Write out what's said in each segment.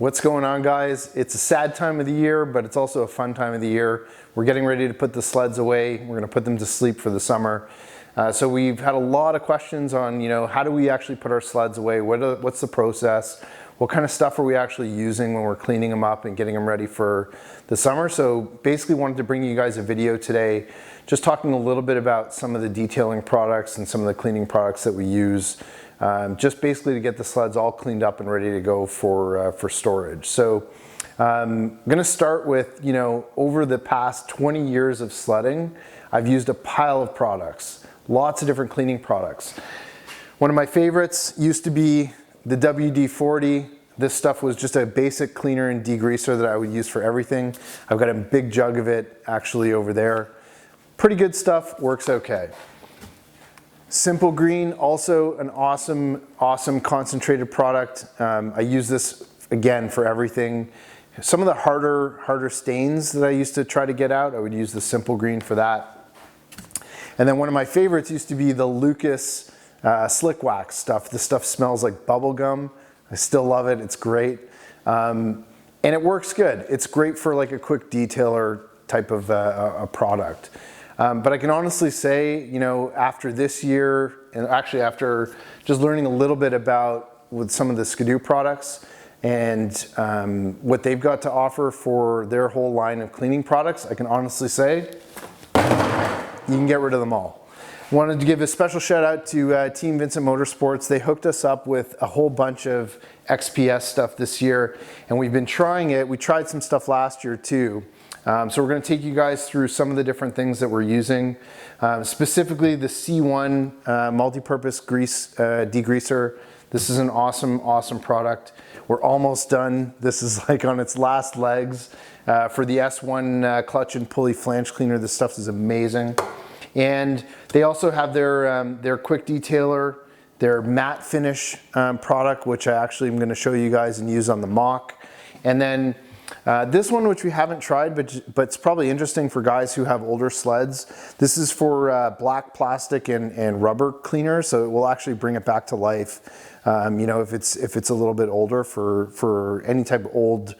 What's going on, guys? It's a sad time of the year, but it's also a fun time of the year. We're getting ready to put the sleds away. We're gonna put them to sleep for the summer. So we've had a lot of questions on, how do we actually put our sleds away? What's the process? What kind of stuff are we actually using when we're cleaning them up and getting them ready for the summer? So basically wanted to bring you guys a video today, just talking a little bit about some of the detailing products and some of the cleaning products that we use, just basically to get the sleds all cleaned up and ready to go for storage. So I'm gonna start with, over the past 20 years of sledding, I've used a pile of products, lots of different cleaning products. One of my favorites used to be the WD-40. This stuff was just a basic cleaner and degreaser that I would use for everything. I've got a big jug of it actually over there. Pretty good stuff, works okay. Simple Green, also an awesome concentrated product. I use this again for everything. Some of the harder stains that I used to try to get out, I would use the Simple Green for that. And then one of my favorites used to be the Lucas Slick Wax stuff. This stuff smells like bubble gum. I still love it, it's great. And it works good. It's great for like a quick detailer type of a product. But I can honestly say, after this year, and actually after just learning a little bit about with some of the Skidoo products and what they've got to offer for their whole line of cleaning products, I can honestly say, you can get rid of them all. Wanted to give a special shout out to Team Vincent Motorsports. They hooked us up with a whole bunch of XPS stuff this year, and we've been trying it. We tried some stuff last year too. So we're going to take you guys through some of the different things that we're using, specifically the C1 multi-purpose grease degreaser. This is an awesome product. We're almost done. This is like on its last legs. For the S1 clutch and pulley flange cleaner, this stuff is amazing. And they also have their quick detailer, their matte finish product, which I actually am going to show you guys and use on the mock. And then this one, which we haven't tried, but it's probably interesting for guys who have older sleds. This is for black plastic and rubber cleaner, so it will actually bring it back to life. If it's a little bit older for any type of old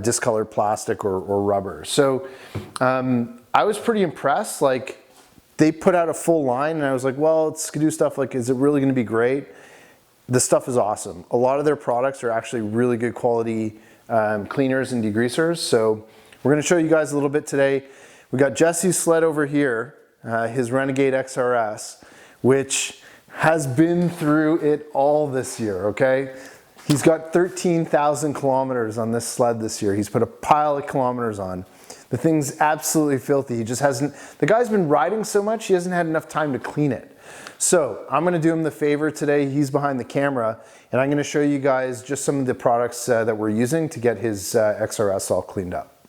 discolored plastic or rubber. So I was pretty impressed. Like, they put out a full line, and I was like, well, it's Skidoo stuff. Like, is it really going to be great? The stuff is awesome. A lot of their products are actually really good quality cleaners and degreasers. So we're going to show you guys a little bit today. We got Jesse's sled over here, his Renegade X-RS, which has been through it all this year, okay? He's got 13,000 kilometers on this sled this year. He's put a pile of kilometers on. The thing's absolutely filthy. He just hasn't, the guy's been riding so much, he hasn't had enough time to clean it. So I'm gonna do him the favor today. He's behind the camera, and I'm gonna show you guys just some of the products that we're using to get his XRS all cleaned up.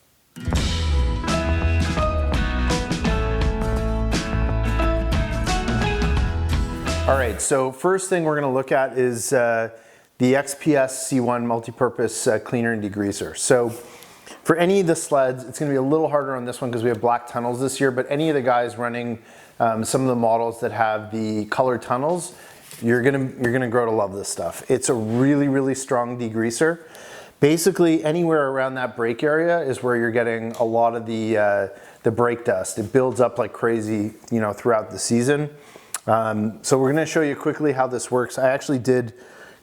All right, so first thing we're gonna look at is the XPS C1 multi-purpose cleaner and degreaser. So for any of the sleds, it's gonna be a little harder on this one because we have black tunnels this year, but any of the guys running some of the models that have the colored tunnels, you're gonna grow to love this stuff. It's a really strong degreaser. Basically, anywhere around that brake area is where you're getting a lot of the brake dust. It builds up like crazy, throughout the season. So we're gonna show you quickly how this works. I actually did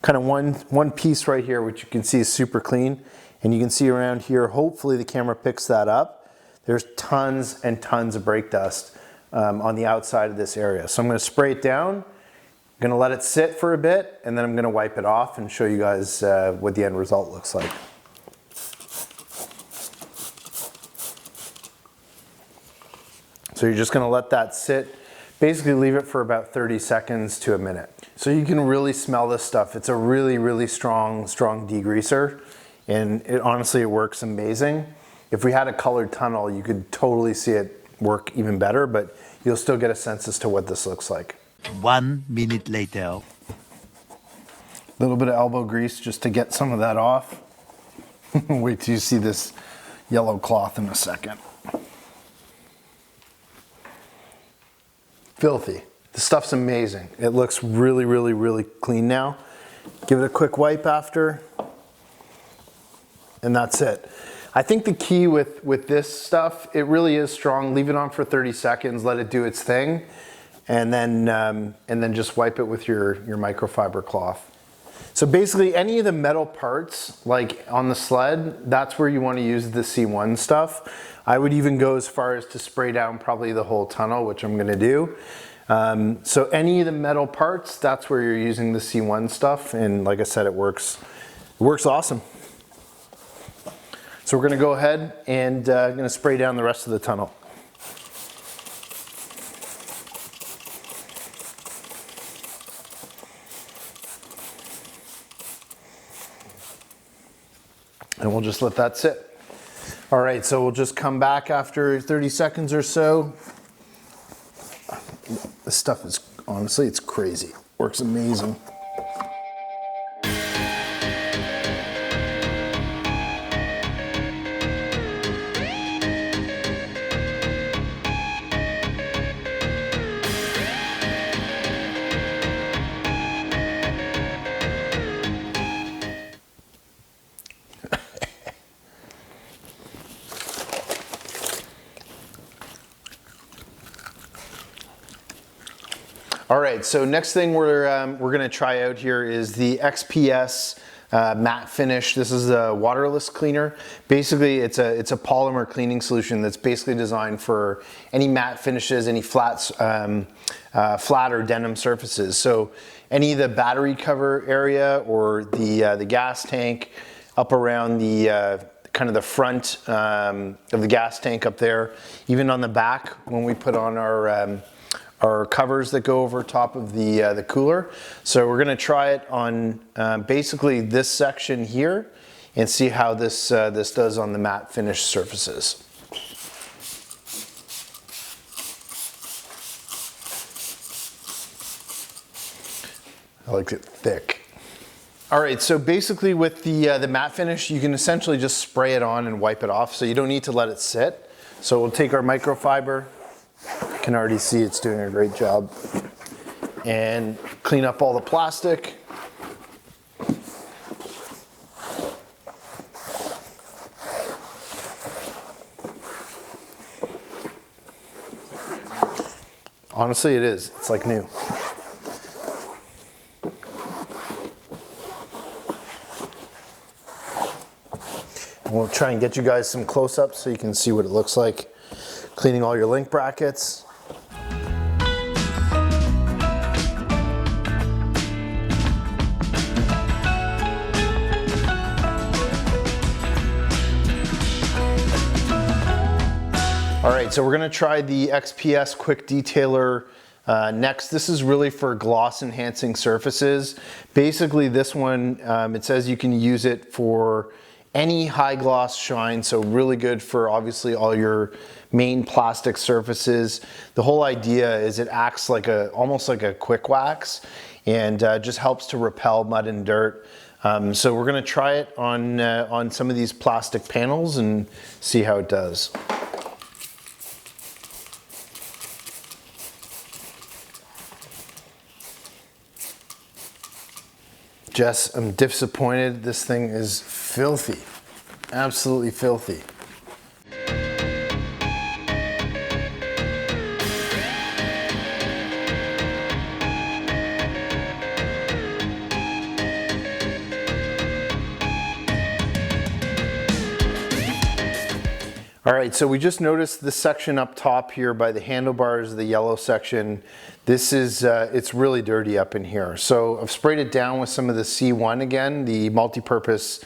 kind of one piece right here, which you can see is super clean. And you can see around here, hopefully the camera picks that up. There's tons and tons of brake dust on the outside of this area. So I'm gonna spray it down, I'm gonna let it sit for a bit, and then I'm gonna wipe it off and show you guys what the end result looks like. So you're just gonna let that sit, basically leave it for about 30 seconds to a minute. So you can really smell this stuff. It's a really strong degreaser. And honestly, it works amazing. If we had a colored tunnel, you could totally see it work even better, but you'll still get a sense as to what this looks like. 1 minute later. A little bit of elbow grease just to get some of that off. Wait till you see this yellow cloth in a second. Filthy. The stuff's amazing. It looks really clean now. Give it a quick wipe after. and that's it. I think the key with this stuff, it really is strong. Leave it on for 30 seconds, let it do its thing, and then just wipe it with your microfiber cloth. So basically any of the metal parts, like on the sled, that's where you want to use the C1 stuff. I would even go as far as to spray down probably the whole tunnel, which I'm going to do. So any of the metal parts, that's where you're using the C1 stuff, and like I said, it works awesome. So we're going to go ahead and going to spray down the rest of the tunnel. And we'll just let that sit. All right, so we'll just come back after 30 seconds or so. This stuff is, honestly, it's crazy. Works amazing. All right, so next thing we're gonna try out here is the XPS matte finish. This is a waterless cleaner. Basically, it's a polymer cleaning solution that's basically designed for any matte finishes, any flat or denim surfaces. So any of the battery cover area or the gas tank up around the kind of the front of the gas tank up there, even on the back when we put on our covers that go over top of the cooler. So we're gonna try it on basically this section here and see how this does on the matte finish surfaces. I like it thick. All right, so basically with the matte finish, you can essentially just spray it on and wipe it off, so you don't need to let it sit. So we'll take our microfiber, you can already see it's doing a great job, and clean up all the plastic. Honestly, it is. It's like new. And we'll try and get you guys some close-ups so you can see what it looks like cleaning all your link brackets. All right, so we're gonna try the XPS Quick Detailer next. This is really for gloss enhancing surfaces. Basically this one, it says you can use it for any high gloss shine, so really good for obviously all your main plastic surfaces. The whole idea is it acts like almost like a quick wax, and just helps to repel mud and dirt. So we're gonna try it on some of these plastic panels and see how it does. Jess, I'm disappointed. This thing is filthy, absolutely filthy. All right, so we just noticed this section up top here by the handlebars, the yellow section. This is, it's really dirty up in here. So I've sprayed it down with some of the C1 again, the multi-purpose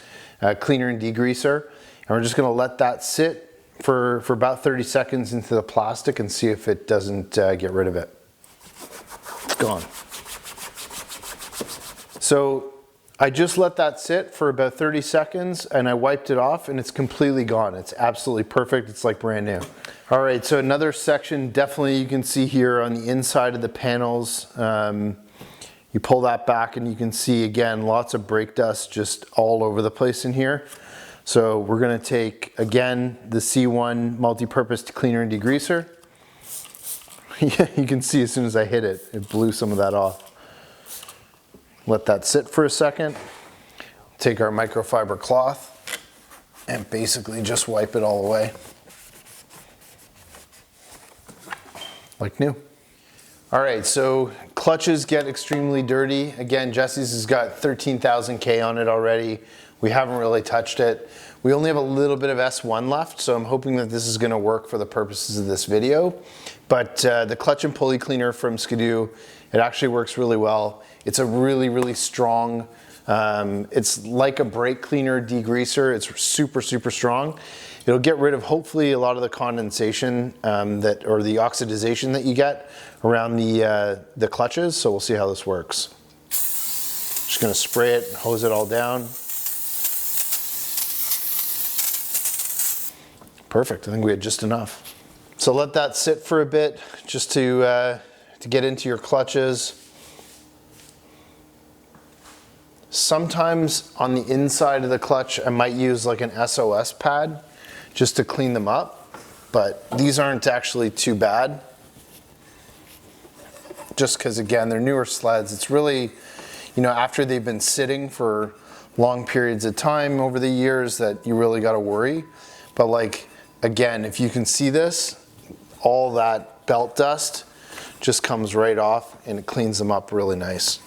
cleaner and degreaser. And we're just gonna let that sit for about 30 seconds into the plastic and see if it doesn't get rid of it. It's gone. So I just let that sit for about 30 seconds and I wiped it off and it's completely gone. It's absolutely perfect. It's like brand new. All right, so another section definitely you can see here on the inside of the panels. You pull that back and you can see again, lots of brake dust just all over the place in here. So we're gonna take, again, the C1 multi-purpose cleaner and degreaser. Yeah, you can see as soon as I hit it, it blew some of that off. Let that sit for a second. Take our microfiber cloth. and basically just wipe it all away. Like new. All right, so clutches get extremely dirty. Again, Jesse's has got 13,000 K on it already. We haven't really touched it. We only have a little bit of S1 left, so I'm hoping that this is gonna work for the purposes of this video. But the clutch and pulley cleaner from Skidoo, it actually works really well. It's a really, really strong, it's like a brake cleaner degreaser. It's super, super strong. It'll get rid of hopefully a lot of the condensation or the oxidization that you get around the clutches. So we'll see how this works. Just gonna spray it, hose it all down. Perfect, I think we had just enough. So let that sit for a bit just to get into your clutches. Sometimes on the inside of the clutch, I might use like an SOS pad just to clean them up, but these aren't actually too bad. Just because again, they're newer sleds. It's really, you know, after they've been sitting for long periods of time over the years that you really gotta worry. But like, again, if you can see this, all that belt dust just comes right off and it cleans them up really nice.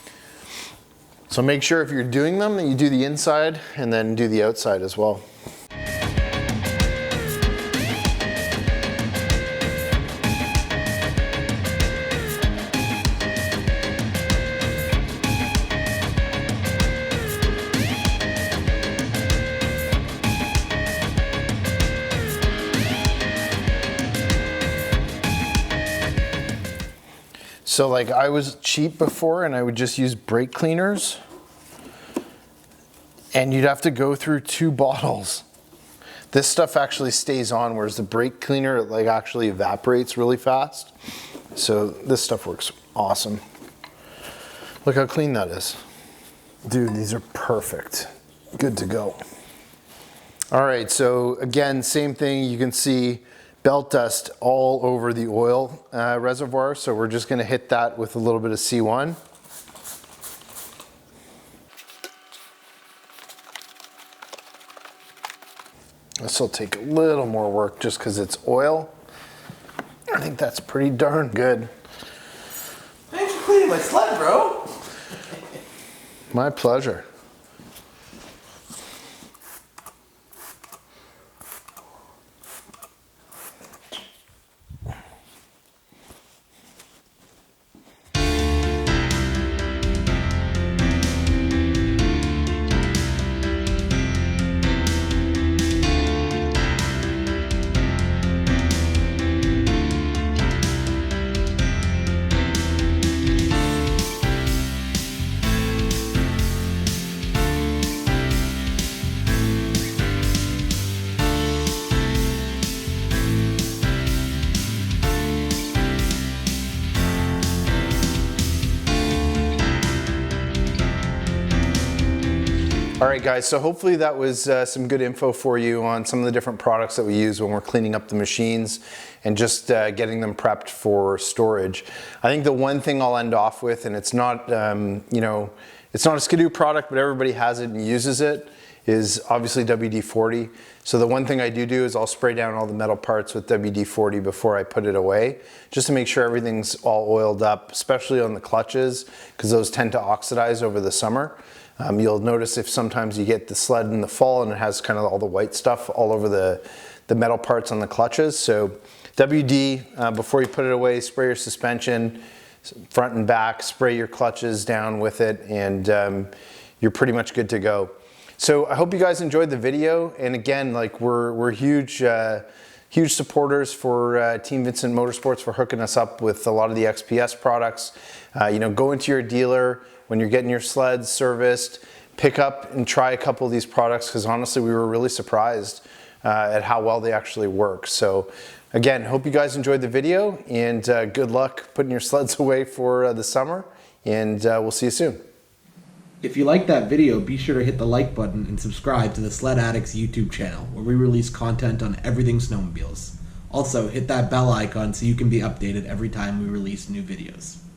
So make sure if you're doing them that you do the inside and then do the outside as well. So like I was cheap before and I would just use brake cleaners and you'd have to go through 2 bottles. This stuff actually stays on, whereas the brake cleaner like actually evaporates really fast. So this stuff works awesome. Look how clean that is. Dude, these are perfect. Good to go. All right, so again, same thing. You can see belt dust all over the oil reservoir, so we're just gonna hit that with a little bit of C1. This will take a little more work just because it's oil. I think that's pretty darn good. Thanks for cleaning my sled, bro. My pleasure. All right guys, so hopefully that was some good info for you on some of the different products that we use when we're cleaning up the machines and just getting them prepped for storage. I think the one thing I'll end off with, and it's not, you know, it's not a Skidoo product, but everybody has it and uses it, is obviously WD-40. So the one thing I do is I'll spray down all the metal parts with WD-40 before I put it away, just to make sure everything's all oiled up, especially on the clutches, because those tend to oxidize over the summer. You'll notice if sometimes you get the sled in the fall and it has kind of all the white stuff all over the metal parts on the clutches. So WD, before you put it away, spray your suspension, front and back, spray your clutches down with it, and you're pretty much good to go. So I hope you guys enjoyed the video. And again, like we're huge, huge supporters for Team Vincent Motorsports for hooking us up with a lot of the XPS products. You know, go into your dealer when you're getting your sleds serviced, pick up and try a couple of these products, because honestly, we were really surprised at how well they actually work. So again, hope you guys enjoyed the video, and good luck putting your sleds away for the summer, and we'll see you soon. If you liked that video, be sure to hit the like button and subscribe to the Sledaddicz YouTube channel, where we release content on everything snowmobiles. Also, hit that bell icon so you can be updated every time we release new videos.